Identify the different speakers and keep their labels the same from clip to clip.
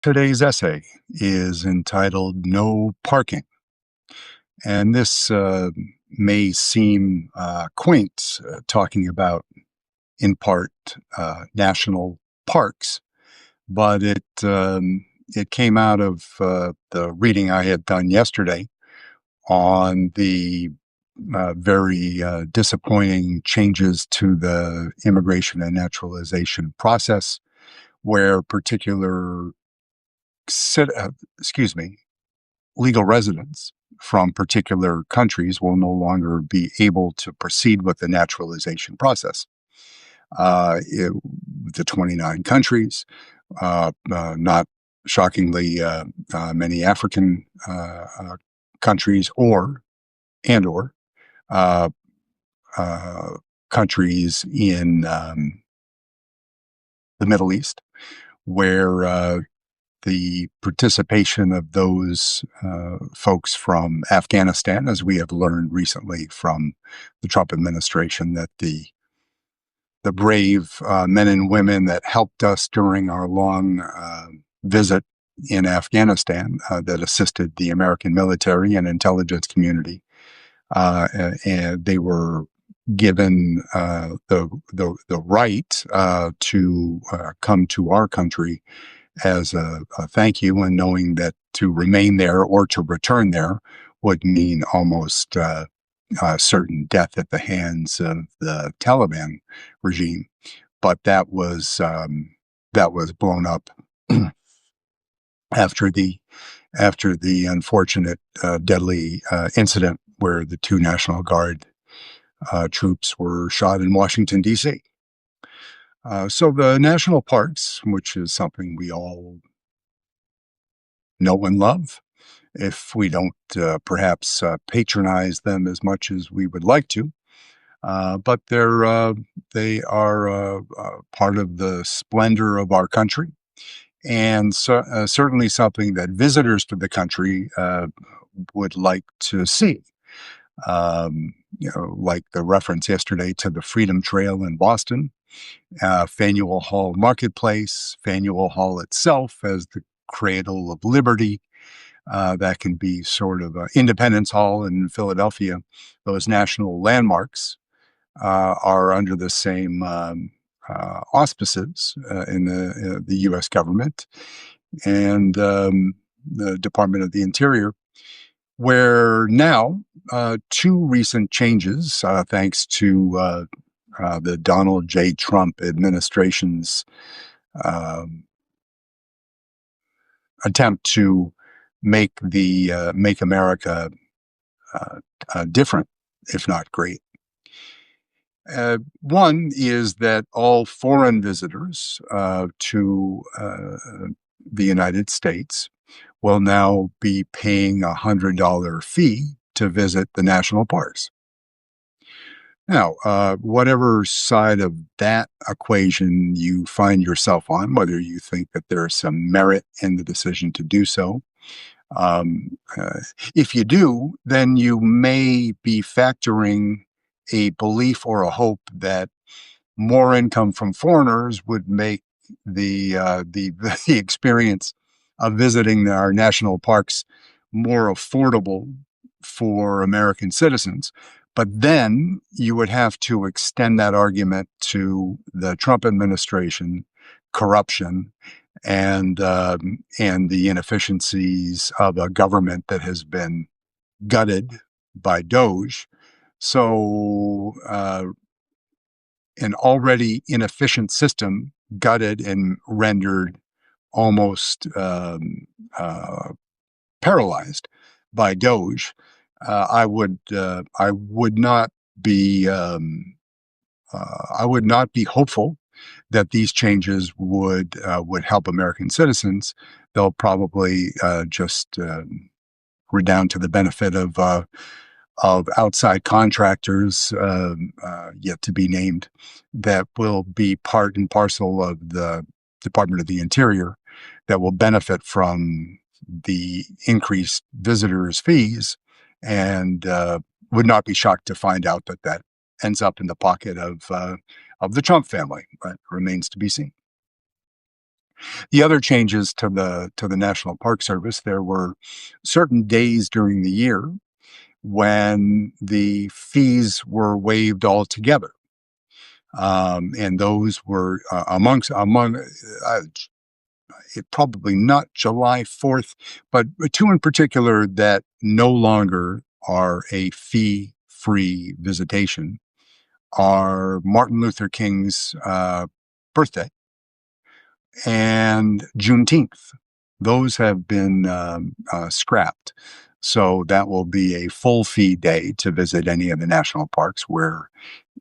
Speaker 1: Today's essay is entitled No Parking. And this may seem quaint, talking about, in part, national parks, but it came out of the reading I had done yesterday on the very disappointing changes to the immigration and naturalization process, where particular excuse me, legal residents from particular countries will no longer be able to proceed with the naturalization process. The 29 countries, not shockingly, many African countries or uh, uh, countries in the Middle East, where the participation of those folks from Afghanistan, as we have learned recently from the Trump administration, that the brave men and women that helped us during our long visit in Afghanistan, that assisted the American military and intelligence community, and they were given the right to come to our country as a thank you, and knowing that to remain there or to return there would mean almost certain death at the hands of the Taliban regime. But that was blown up after the unfortunate deadly incident where the two National Guard troops were shot in Washington, D.C. So the national parks, which is something we all know and love, if we don't perhaps patronize them as much as we would like to, but they are part of the splendor of our country, and certainly something that visitors to the country would like to see. Like the reference yesterday to the Freedom Trail in Boston, Faneuil Hall Marketplace, Faneuil Hall itself as the cradle of liberty. That can be sort of Independence Hall in Philadelphia. Those national landmarks are under the same auspices in the U.S. government and the Department of the Interior, where now two recent changes, thanks to the Donald J. Trump administration's attempt to make America different, if not great. One is that all foreign visitors to the United States will now be paying a $100 fee to visit the national parks. Now, whatever side of that equation you find yourself on, whether you think that there's some merit in the decision to do so, if you do, then you may be factoring a belief or a hope that more income from foreigners would make the experience of visiting our national parks more affordable for American citizens. But then you would have to extend that argument to the Trump administration, corruption, and the inefficiencies of a government that has been gutted by Doge. So an already inefficient system gutted and rendered almost paralyzed by Doge. I would not be hopeful that these changes would help American citizens. They'll probably just redound to the benefit of outside contractors yet to be named that will be part and parcel of the Department of the Interior that will benefit from the increased visitors' fees, and would not be shocked to find out that ends up in the pocket of the Trump family. But remains to be seen. The other changes to the National Park Service, there were certain days during the year when the fees were waived altogether. And those were among it probably not July 4th, but two in particular that no longer are a fee free visitation are Martin Luther King's birthday and Juneteenth. Those have been scrapped. So that will be a full fee day to visit any of the national parks where,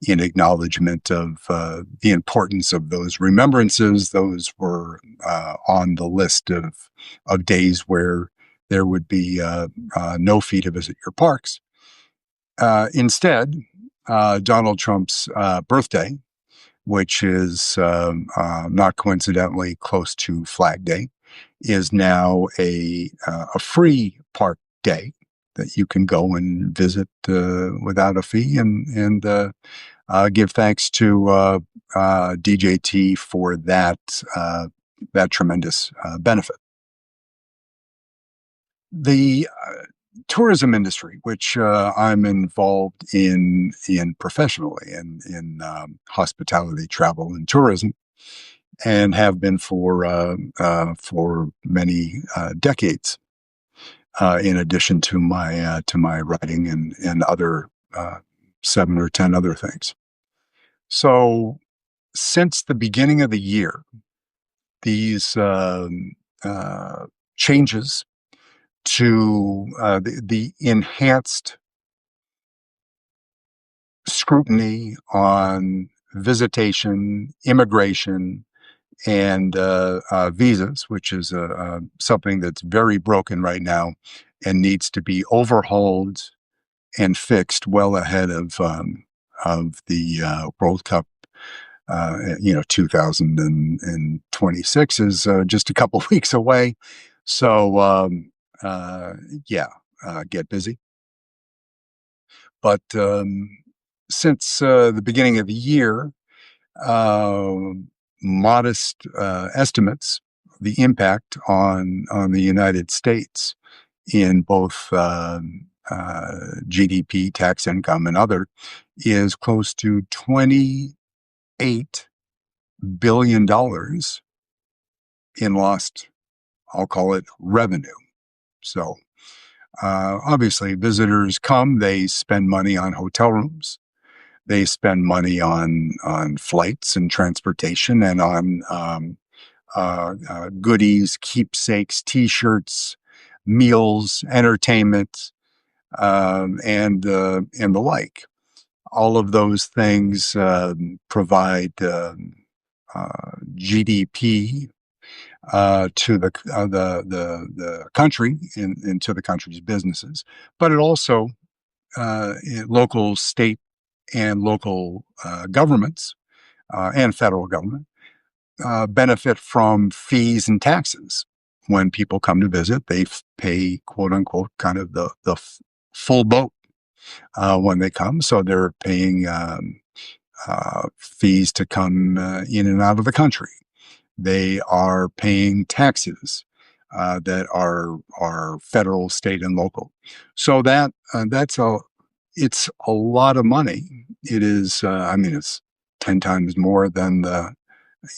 Speaker 1: in acknowledgement of the importance of those remembrances, those were on the list of days where there would be no fee to visit your parks. Instead, Donald Trump's birthday, which is not coincidentally close to Flag Day, is now a free park day that you can go and visit without a fee and give thanks to DJT for that tremendous benefit. The tourism industry, which I'm involved in professionally in hospitality, travel, and tourism, and have been for many decades. In addition to my writing and other 7 or 10 other things. So since the beginning of the year, these changes to the enhanced scrutiny on visitation, immigration, and visas, which is something that's very broken right now and needs to be overhauled and fixed well ahead of the World Cup. 2026 is just a couple weeks away. So, yeah, get busy. But since the beginning of the year, uh, modest estimates, the impact on the United States in both GDP, tax income, and other is close to $28 billion in lost, I'll call it, revenue. So obviously, visitors come, they spend money on hotel rooms. They spend money on flights and transportation and on goodies, keepsakes, T-shirts, meals, entertainment, and the like. All of those things provide GDP to the country and to the country's businesses, but it also local, state, and local governments and federal government benefit from fees and taxes. When people come to visit, they pay, quote unquote, kind of the full boat when they come. So they're paying fees to come in and out of the country. They are paying taxes that are federal, state, and local. So it's a lot of money. It is. I mean, it's 10 times more than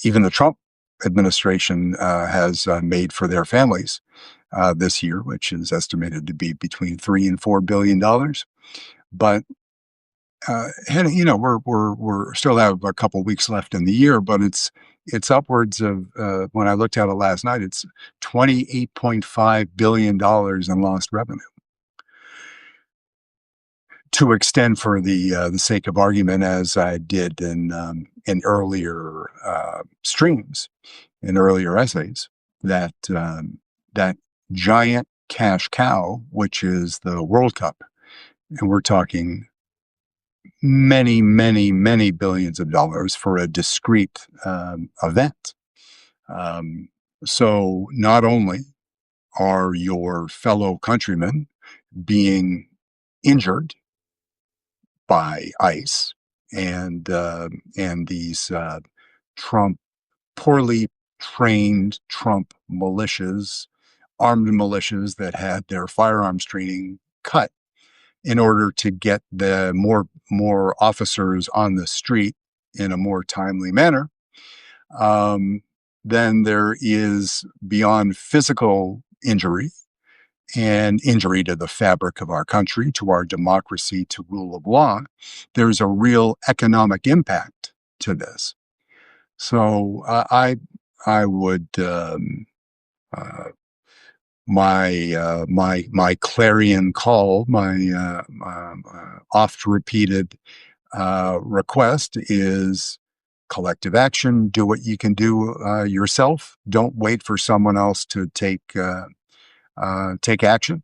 Speaker 1: even the Trump administration has made for their families this year, which is estimated to be between $3 and $4 billion. But we're still have a couple weeks left in the year, but it's upwards of when I looked at it last night, it's $28.5 billion in lost revenue. To extend for the sake of argument, as I did in earlier streams, in earlier essays, that giant cash cow, which is the World Cup, and we're talking many, many, many billions of dollars for a discrete event. So not only are your fellow countrymen being injured by ICE and these Trump poorly trained Trump militias, armed militias that had their firearms training cut in order to get the more officers on the street in a more timely manner. Um, then there is, beyond physical injury and injury to the fabric of our country, to our democracy, to rule of law, there's a real economic impact to this. So I would uh, my clarion call, my oft repeated request is collective action. Do what you can do yourself. Don't wait for someone else to take action.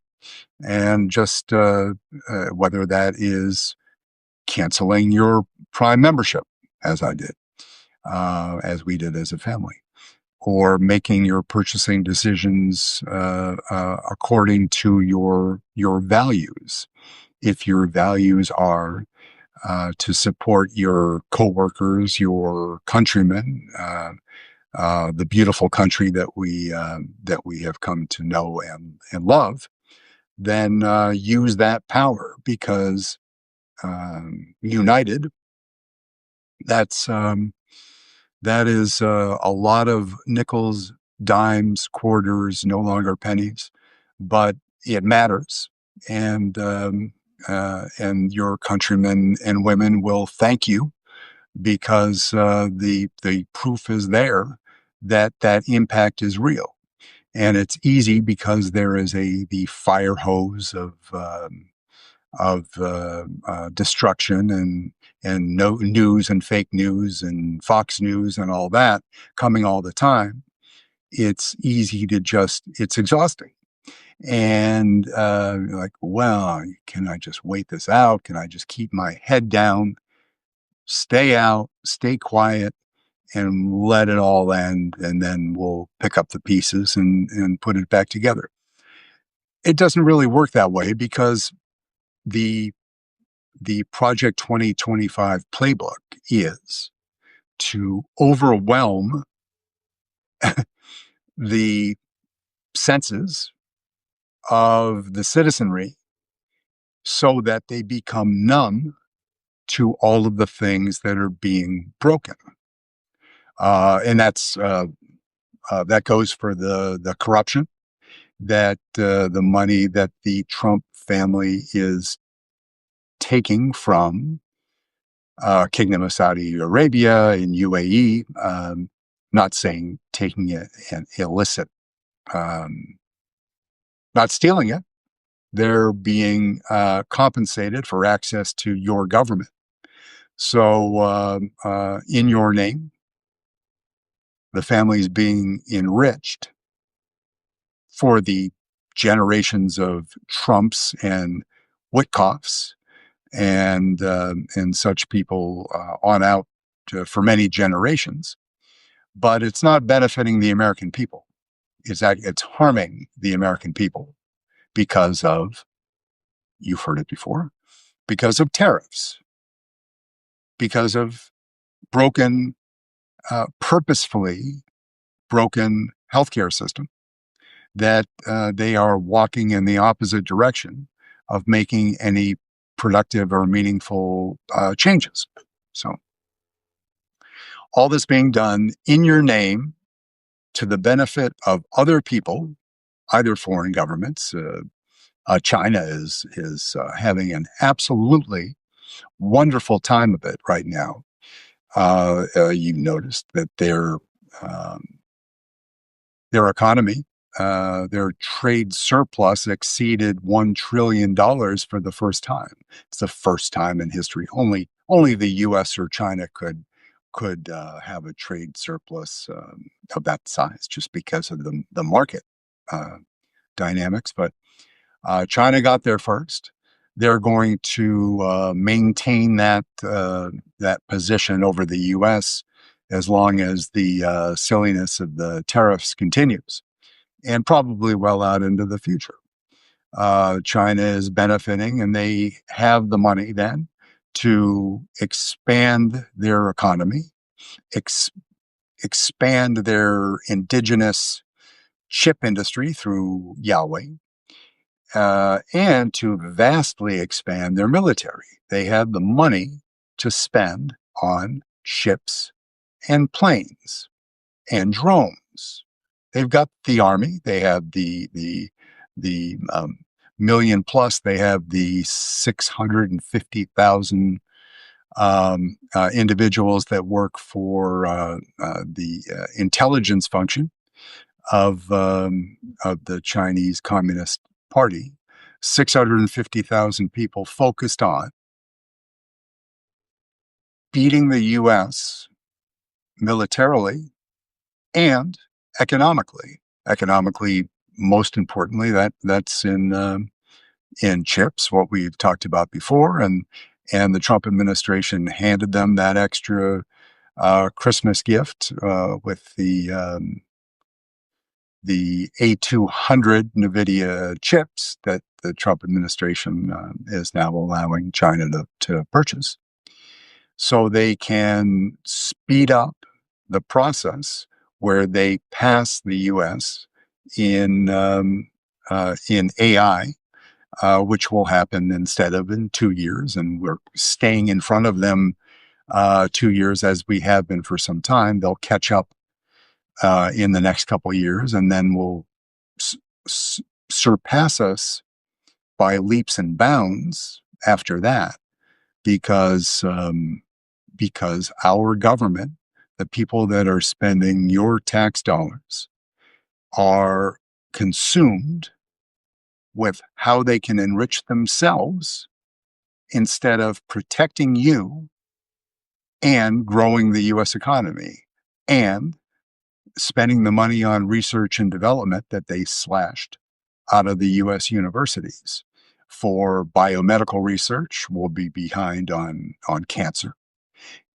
Speaker 1: And just whether that is canceling your Prime membership, as I did, as we did as a family, or making your purchasing decisions according to your values. If your values are to support your coworkers, your countrymen, the beautiful country that we have come to know and love, then use that power, because united, that's that is a lot of nickels, dimes, quarters, no longer pennies, but it matters. And your countrymen and women will thank you, because the proof is there that that impact is real. And it's easy because there is the fire hose of destruction and no news and fake news and Fox News and all that coming all the time. It's easy to it's exhausting. And like, well, can I just wait this out? Can I just keep my head down, stay out, stay quiet, and let it all end, and then we'll pick up the pieces and put it back together? It doesn't really work that way, because the the Project 2025 playbook is to overwhelm the senses of the citizenry so that they become numb to all of the things that are being broken. And that goes for the corruption, that the money that the Trump family is taking from Kingdom of Saudi Arabia and UAE. Not saying taking it and illicit, not stealing it. They're being compensated for access to your government. So, in your name, the family is being enriched for the generations of Trumps and Witkoffs and such people on out for many generations. But it's not benefiting the American people. It's harming the American people because of, you've heard it before, because of tariffs, because of broken, purposefully broken healthcare system, that they are walking in the opposite direction of making any productive or meaningful changes. So all this being done in your name to the benefit of other people, either foreign governments. China is having an absolutely wonderful time of it right now. You noticed that their economy, their trade surplus exceeded $1 trillion for the first time. It's the first time in history. Only the U.S. or China could have a trade surplus of that size, just because of the market dynamics. But China got there first. They're going to maintain that position over the U.S. as long as the silliness of the tariffs continues, and probably well out into the future. China is benefiting, and they have the money then to expand their economy, expand their indigenous chip industry through Yahweh, and to vastly expand their military. They have the money to spend on ships and planes and drones. They've got the army. They have the million plus. They have the 650,000 individuals that work for the intelligence function of the Chinese Communist Party. 650,000 people focused on beating the U.S. militarily and economically. Economically, most importantly, that's in chips, what we've talked about before, and the Trump administration handed them that extra Christmas gift with the A200 NVIDIA chips that the Trump administration is now allowing China to purchase, so they can speed up the process where they pass the U.S. in AI, which will happen instead of in 2 years, and we're staying in front of them 2 years as we have been for some time. They'll catch up in the next couple of years, and then will surpass us by leaps and bounds after that, because our government, the people that are spending your tax dollars, are consumed with how they can enrich themselves instead of protecting you and growing the U.S. economy and spending the money on research and development that they slashed out of the U.S. universities. For biomedical research, we'll be behind on cancer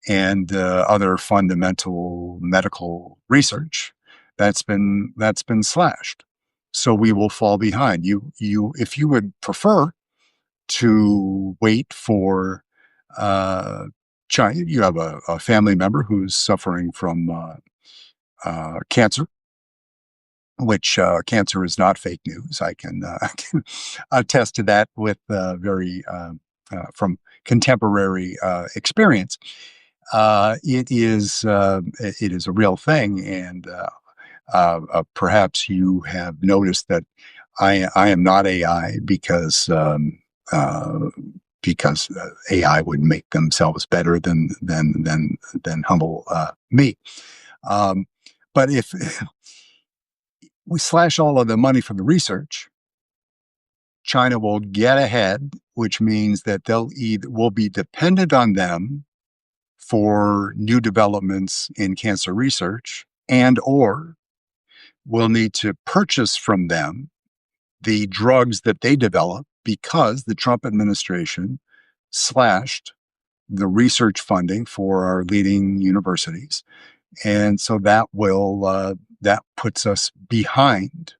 Speaker 1: and other fundamental medical research that's been slashed. So we will fall behind. If you would prefer to wait for China, you have a family member who's suffering from cancer, which cancer is not fake news. I can attest to that with from contemporary experience. It is a real thing, and perhaps you have noticed that I am not AI because AI would make themselves better than humble me. But if we slash all of the money from the research, China will get ahead, which means that we'll be dependent on them for new developments in cancer research, and or we'll need to purchase from them the drugs that they develop, because the Trump administration slashed the research funding for our leading universities. And so that puts us behind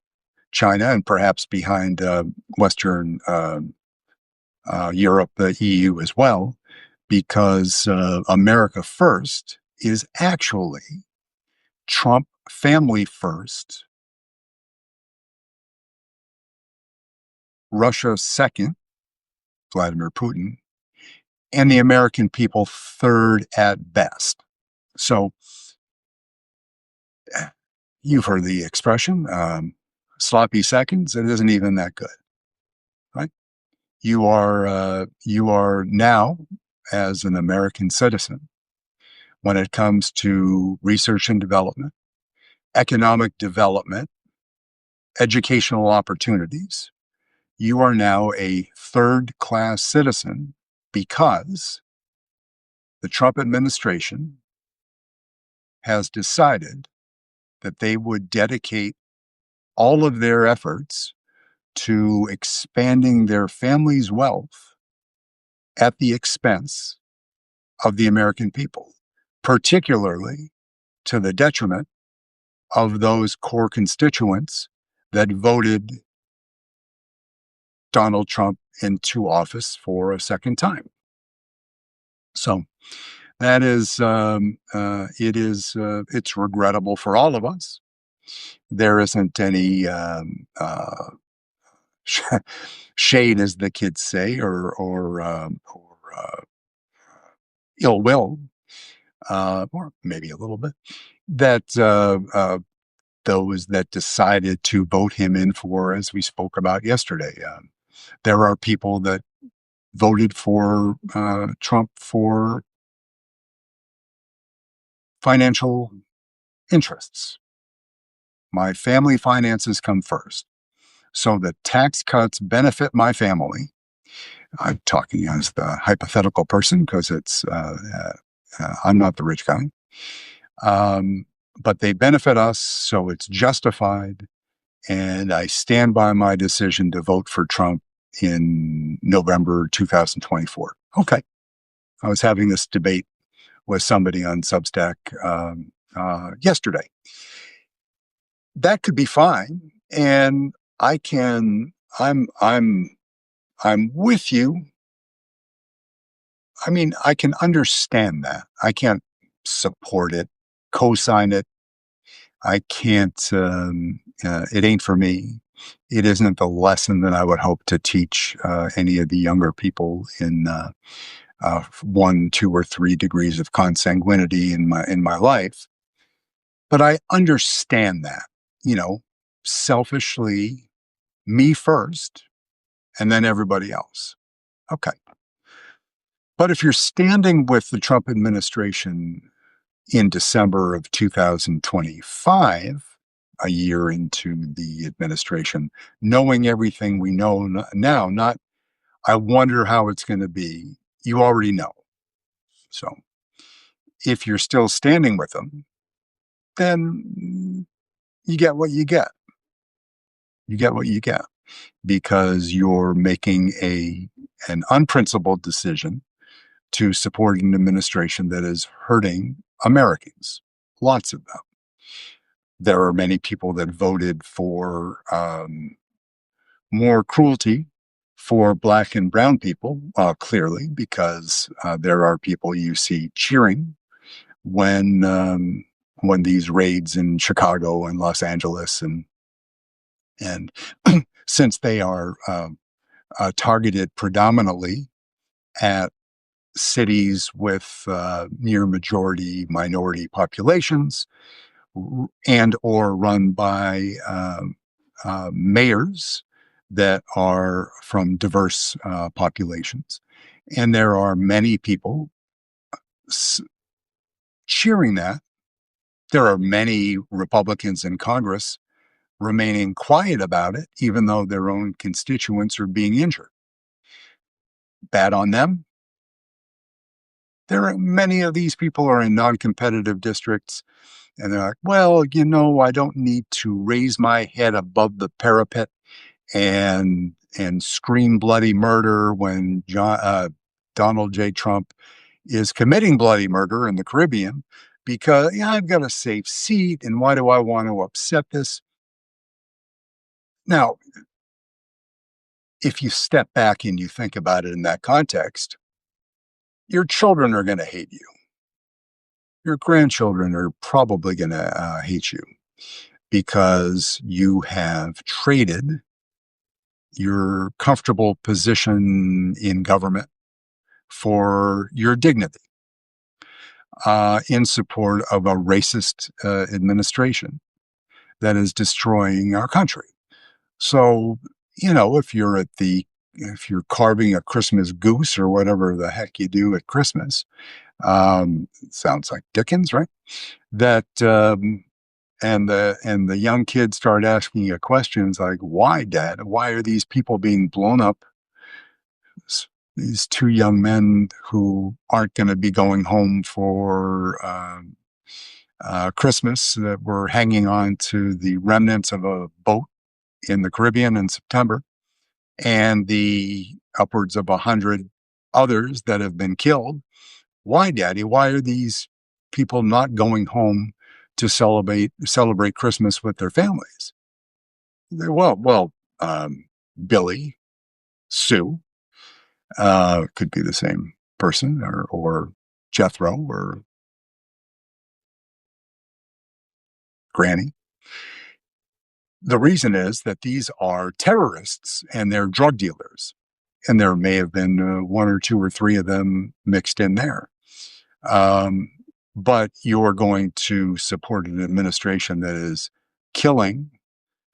Speaker 1: China, and perhaps behind Western Europe, the EU as well, because America first is actually Trump family first, Russia second, Vladimir Putin, and the American people third at best. So you've heard the expression, sloppy seconds. It isn't even that good, right? You are now, as an American citizen, when it comes to research and development, economic development, educational opportunities, you are now a third-class citizen, because the Trump administration has decided that they would dedicate all of their efforts to expanding their family's wealth at the expense of the American people, particularly to the detriment of those core constituents that voted Donald Trump into office for a second time. So That is, it's regrettable for all of us. There isn't any sh- shade, as the kids say, or ill will, or maybe a little bit, that those that decided to vote him in for, as we spoke about yesterday. There are people that voted for Trump for financial interests. My family finances come first. So the tax cuts benefit my family. I'm talking as the hypothetical person because I'm not the rich guy. Um, but they benefit us, so it's justified. And I stand by my decision to vote for Trump in November 2024. Okay. I was having this debate with somebody on Substack yesterday. That could be fine. And I can, I'm with you. I mean, I can understand that. I can't support it, co-sign it. I can't, it ain't for me. It isn't the lesson that I would hope to teach any of the younger people in 1, 2, or 3 degrees of consanguinity in my life. But I understand that, you know, selfishly, me first, and then everybody else. Okay. But if you're standing with the Trump administration in December of 2025, a year into the administration, knowing everything we know now, not I wonder how it's going to be, you already know. So if you're still standing with them, then you get what you get. You get what you get because you're making an unprincipled decision to support an administration that is hurting Americans, lots of them. There are many people that voted for more cruelty for Black and brown people, clearly, because there are people you see cheering when when these raids in Chicago and Los Angeles and since they are targeted predominantly at cities with near majority minority populations and or run by mayors that are from diverse populations. And there are many people s- cheering that. There are many Republicans in Congress remaining quiet about it, even though their own constituents are being injured. Bad on them. There are many of these people are in non-competitive districts, and they're like, well, you know, I don't need to raise my head above the parapet and scream bloody murder when Donald J. Trump is committing bloody murder in the Caribbean because yeah, I've got a safe seat, and why do I want to upset this? Now, if you step back and you think about it in that context, your children are going to hate you. Your grandchildren are probably going to hate you because you have traded your comfortable position in government for your dignity in support of a racist administration that is destroying our country. So, you know, if you're carving a Christmas goose or whatever the heck you do at Christmas, sounds like Dickens, right? That and the young kids start asking you questions like, "Why, Dad? Why are these people being blown up? These two young men who aren't going to be going home for Christmas that were hanging on to the remnants of a boat in the Caribbean in September, and the upwards of 100 others that have been killed. Why, Daddy? Why are these people not going home to celebrate Christmas with their families?" Well, Billy, Sue, could be the same person, or Jethro or Granny. The reason is that these are terrorists and they're drug dealers. And there may have been one or two or three of them mixed in there. Um, but you're going to support an administration that is killing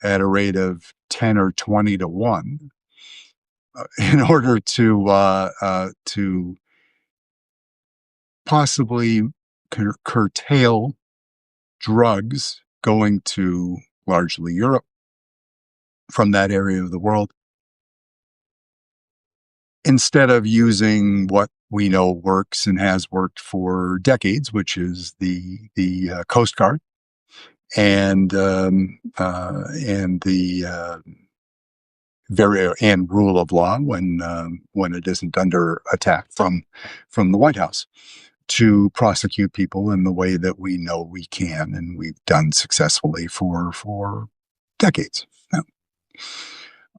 Speaker 1: at a rate of 10 or 20 to 1 in order to possibly curtail drugs going to largely Europe from that area of the world, instead of using what we know works and has worked for decades, which is the Coast Guard and the and rule of law when it isn't under attack from the White House, to prosecute people in the way that we know we can and we've done successfully for decades. Now,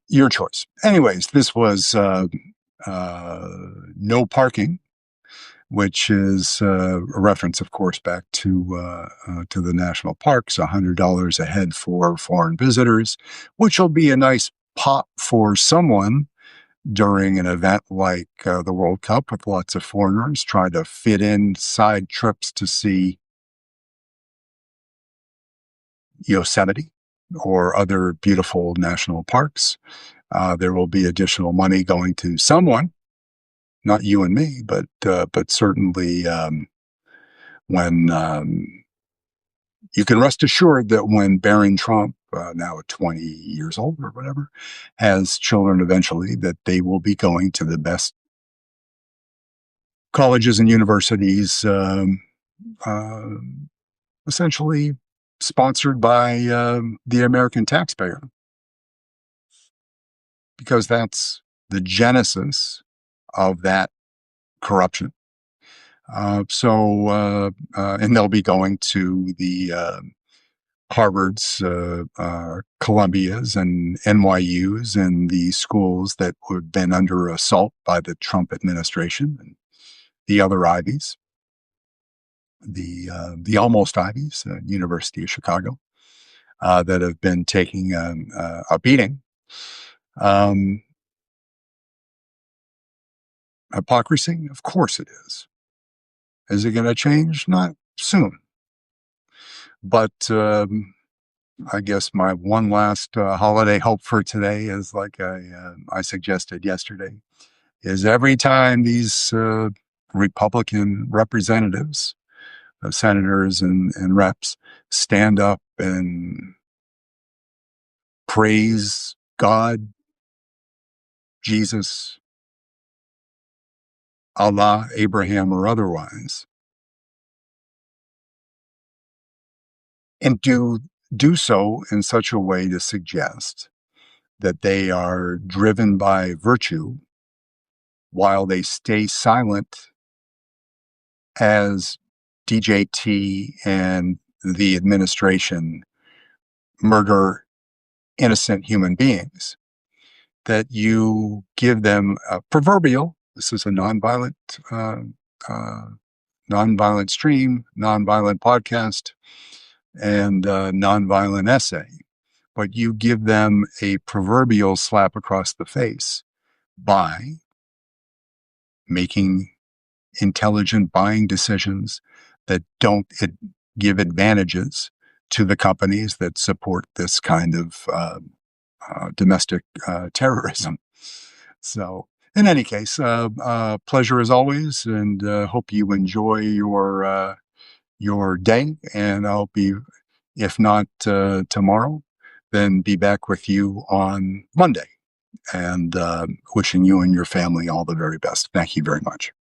Speaker 1: your choice. Anyways, this was no parking, which is a reference, of course, back to the national parks. $100 a head for foreign visitors, which will be a nice pop for someone during an event like the World Cup, with lots of foreigners trying to fit in side trips to see Yosemite or other beautiful national parks. There will be additional money going to someone, not you and me, but certainly when you can rest assured that when Barron Trump, now at 20 years old or whatever, has children eventually, that they will be going to the best colleges and universities, essentially sponsored by the American taxpayer, because that's the genesis of that corruption. And they'll be going to the Harvards, Columbias, and NYUs, and the schools that have been under assault by the Trump administration, and the other Ivies, the almost Ivies, University of Chicago, that have been taking a beating. Hypocrisy? Of course it is. Is it going to change? Not soon. But I guess my one last holiday hope for today is, like I suggested yesterday, is every time these Republican representatives, senators and reps, stand up and praise God, Jesus, Allah, Abraham, or otherwise, and do so in such a way to suggest that they are driven by virtue, while they stay silent as DJT and the administration murder innocent human beings, that you give them a proverbial, this is a nonviolent stream, nonviolent podcast, and nonviolent essay, but you give them a proverbial slap across the face by making intelligent buying decisions that don't give advantages to the companies that support this kind of domestic terrorism. So, in any case, pleasure as always, and hope you enjoy your day. And I'll be, if not tomorrow, then be back with you on Monday. And wishing you and your family all the very best. Thank you very much.